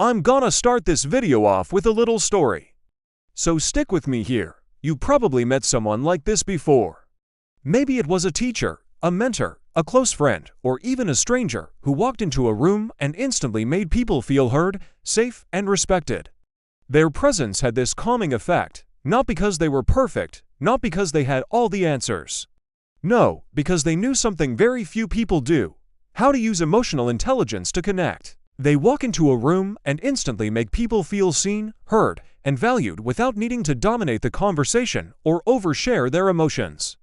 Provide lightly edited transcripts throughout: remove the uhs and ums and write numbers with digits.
I'm gonna start this video off with a little story. So stick with me here. You probably met someone like this before. Maybe it was a teacher, a mentor, a close friend, or even a stranger who walked into a room and instantly made people feel heard, safe, and respected. Their presence had this calming effect, not because they were perfect, not because they had all the answers. No, because they knew something very few people do: how to use emotional intelligence to connect. They walk into a room and instantly make people feel seen, heard, and valued without needing to dominate the conversation or overshare their emotions.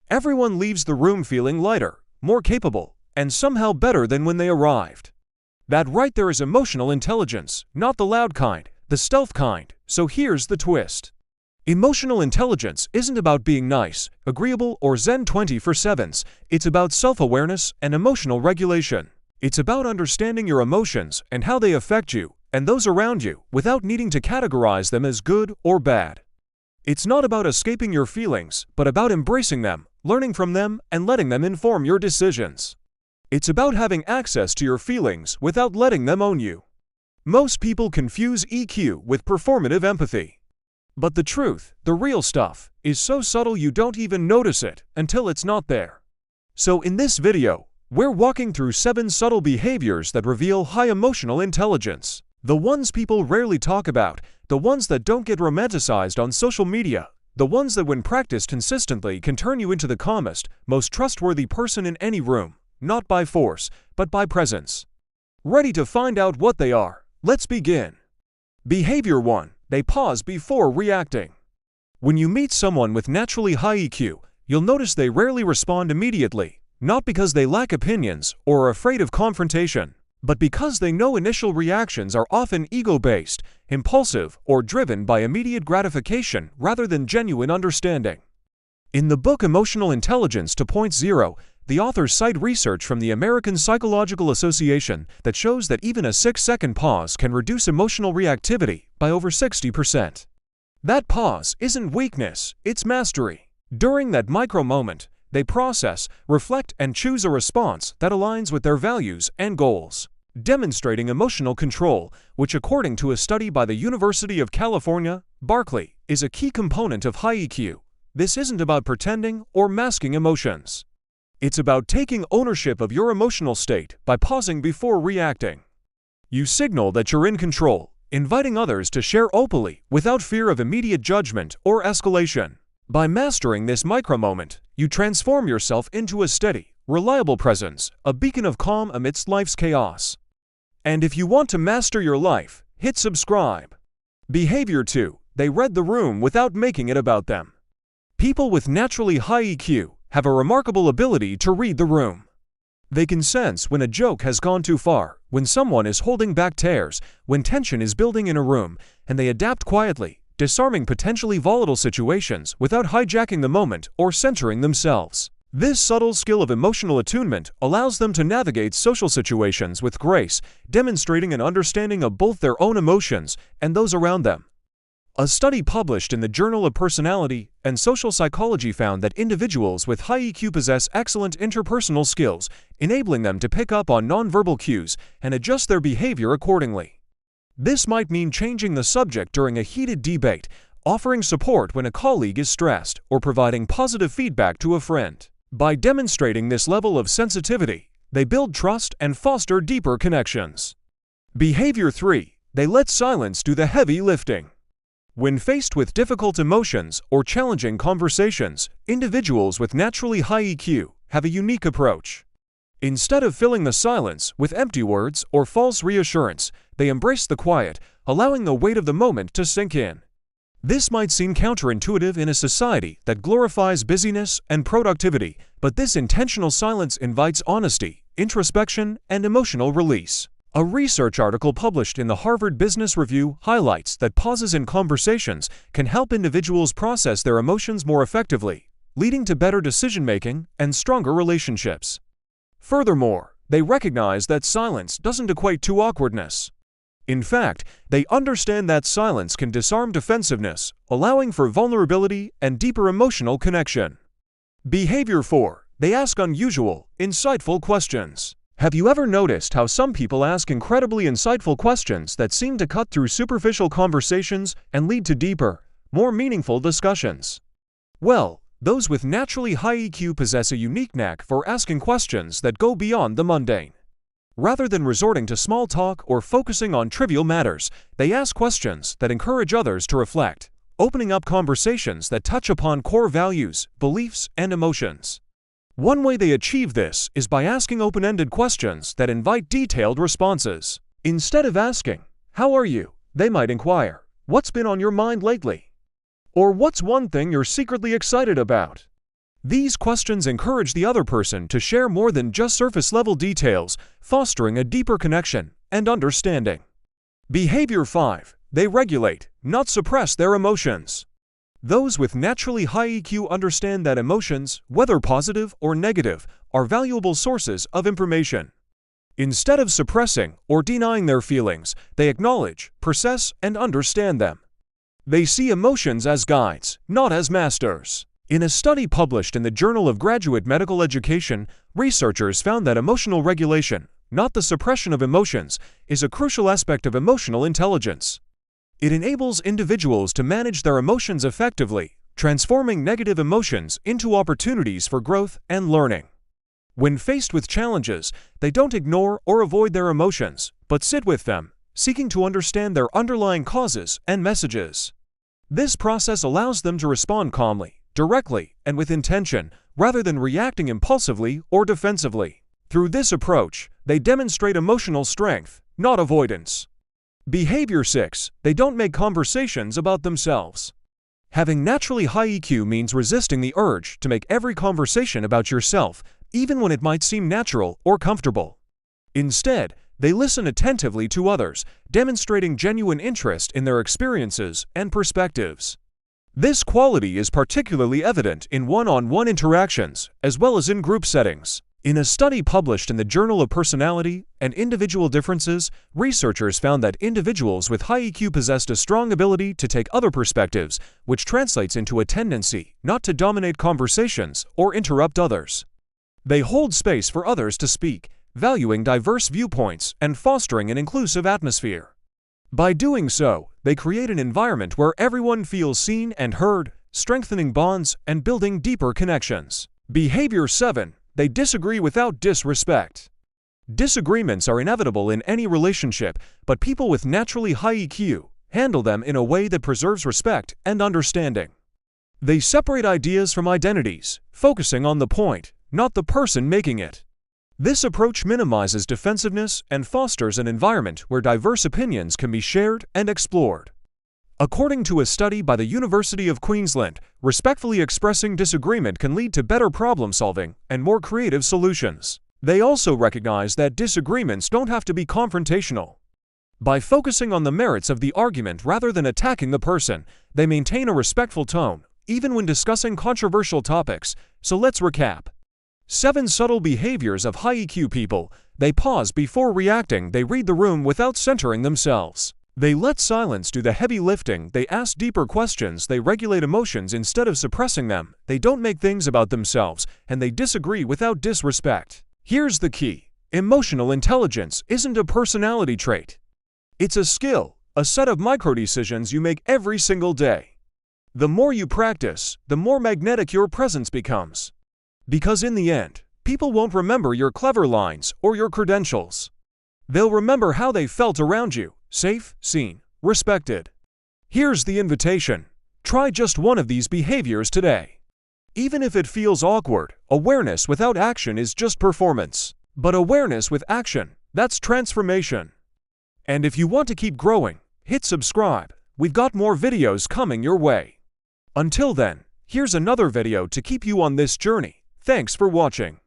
Everyone leaves the room feeling lighter, more capable, and somehow better than when they arrived. That right there is emotional intelligence, not the loud kind, the stealth kind. So here's the twist. Emotional intelligence isn't about being nice, agreeable, or zen 24/7. It's about self-awareness and emotional regulation. It's about understanding your emotions and how they affect you and those around you without needing to categorize them as good or bad. It's not about escaping your feelings, but about embracing them, learning from them, and letting them inform your decisions. It's about having access to your feelings without letting them own you. Most people confuse EQ with performative empathy. But the truth, the real stuff, is so subtle you don't even notice it until it's not there. So in this video, we're walking through 7 subtle behaviors that reveal high emotional intelligence. The ones people rarely talk about, the ones that don't get romanticized on social media, the ones that when practiced consistently can turn you into the calmest, most trustworthy person in any room, not by force, but by presence. Ready to find out what they are? Let's begin. Behavior 1. They pause before reacting. When you meet someone with naturally high EQ, you'll notice they rarely respond immediately, not because they lack opinions or are afraid of confrontation, but because they know initial reactions are often ego-based, impulsive, or driven by immediate gratification rather than genuine understanding. In the book Emotional Intelligence 2.0, the authors cite research from the American Psychological Association that shows that even a 6-second pause can reduce emotional reactivity by over 60%. That pause isn't weakness, it's mastery. During that micro-moment, they process, reflect, and choose a response that aligns with their values and goals, demonstrating emotional control, which according to a study by the University of California, Berkeley, is a key component of high EQ. This isn't about pretending or masking emotions. It's about taking ownership of your emotional state by pausing before reacting. You signal that you're in control, inviting others to share openly without fear of immediate judgment or escalation. By mastering this micro-moment, you transform yourself into a steady, reliable presence, a beacon of calm amidst life's chaos. And if you want to master your life, hit subscribe. Behavior 2. They read the room without making it about them. People with naturally high EQ have a remarkable ability to read the room. They can sense when a joke has gone too far, when someone is holding back tears, when tension is building in a room, and they adapt quietly, disarming potentially volatile situations without hijacking the moment or centering themselves. This subtle skill of emotional attunement allows them to navigate social situations with grace, demonstrating an understanding of both their own emotions and those around them. A study published in the Journal of Personality and Social Psychology found that individuals with high EQ possess excellent interpersonal skills, enabling them to pick up on nonverbal cues and adjust their behavior accordingly. This might mean changing the subject during a heated debate, offering support when a colleague is stressed, or providing positive feedback to a friend. By demonstrating this level of sensitivity, they build trust and foster deeper connections. Behavior 3. They let silence do the heavy lifting. When faced with difficult emotions or challenging conversations, individuals with naturally high EQ have a unique approach. Instead of filling the silence with empty words or false reassurance, they embrace the quiet, allowing the weight of the moment to sink in. This might seem counterintuitive in a society that glorifies busyness and productivity, but this intentional silence invites honesty, introspection, and emotional release. A research article published in the Harvard Business Review highlights that pauses in conversations can help individuals process their emotions more effectively, leading to better decision-making and stronger relationships. Furthermore, they recognize that silence doesn't equate to awkwardness. In fact, they understand that silence can disarm defensiveness, allowing for vulnerability and deeper emotional connection. Behavior 4. They ask unusual, insightful questions. Have you ever noticed how some people ask incredibly insightful questions that seem to cut through superficial conversations and lead to deeper, more meaningful discussions? Well, those with naturally high EQ possess a unique knack for asking questions that go beyond the mundane. Rather than resorting to small talk or focusing on trivial matters, they ask questions that encourage others to reflect, opening up conversations that touch upon core values, beliefs, and emotions. One way they achieve this is by asking open-ended questions that invite detailed responses. Instead of asking, "How are you?" they might inquire, "What's been on your mind lately?" Or "What's one thing you're secretly excited about?" These questions encourage the other person to share more than just surface-level details, fostering a deeper connection and understanding. Behavior 5. They regulate, not suppress their emotions. Those with naturally high EQ understand that emotions, whether positive or negative, are valuable sources of information. Instead of suppressing or denying their feelings, they acknowledge, process, and understand them. They see emotions as guides, not as masters. In a study published in the Journal of Graduate Medical Education, researchers found that emotional regulation, not the suppression of emotions, is a crucial aspect of emotional intelligence. It enables individuals to manage their emotions effectively, transforming negative emotions into opportunities for growth and learning. When faced with challenges, they don't ignore or avoid their emotions, but sit with them, seeking to understand their underlying causes and messages. This process allows them to respond calmly, directly, and with intention, rather than reacting impulsively or defensively. Through this approach, they demonstrate emotional strength, not avoidance. Behavior 6. They don't make conversations about themselves. Having naturally high EQ means resisting the urge to make every conversation about yourself, even when it might seem natural or comfortable. Instead, they listen attentively to others, demonstrating genuine interest in their experiences and perspectives. This quality is particularly evident in one-on-one interactions, as well as in group settings. In a study published in the Journal of Personality and Individual Differences, researchers found that individuals with high EQ possessed a strong ability to take other perspectives, which translates into a tendency not to dominate conversations or interrupt others. They hold space for others to speak, valuing diverse viewpoints and fostering an inclusive atmosphere. By doing so, they create an environment where everyone feels seen and heard, strengthening bonds and building deeper connections. Behavior 7. They disagree without disrespect. Disagreements are inevitable in any relationship, but people with naturally high EQ handle them in a way that preserves respect and understanding. They separate ideas from identities, focusing on the point, not the person making it. This approach minimizes defensiveness and fosters an environment where diverse opinions can be shared and explored. According to a study by the University of Queensland, respectfully expressing disagreement can lead to better problem-solving and more creative solutions. They also recognize that disagreements don't have to be confrontational. By focusing on the merits of the argument rather than attacking the person, they maintain a respectful tone, even when discussing controversial topics. So let's recap. 7 subtle behaviors of high EQ people. They pause before reacting. They read the room without centering themselves. They let silence do the heavy lifting. They ask deeper questions. They regulate emotions instead of suppressing them. They don't make things about themselves, and they disagree without disrespect. Here's the key. Emotional intelligence isn't a personality trait. It's a skill, a set of micro-decisions you make every single day. The more you practice, the more magnetic your presence becomes. Because in the end, people won't remember your clever lines or your credentials. They'll remember how they felt around you. Safe, seen, respected. Here's the invitation. Try just one of these behaviors today. Even if it feels awkward, awareness without action is just performance. But awareness with action, that's transformation. And if you want to keep growing, hit subscribe. We've got more videos coming your way. Until then, here's another video to keep you on this journey. Thanks for watching.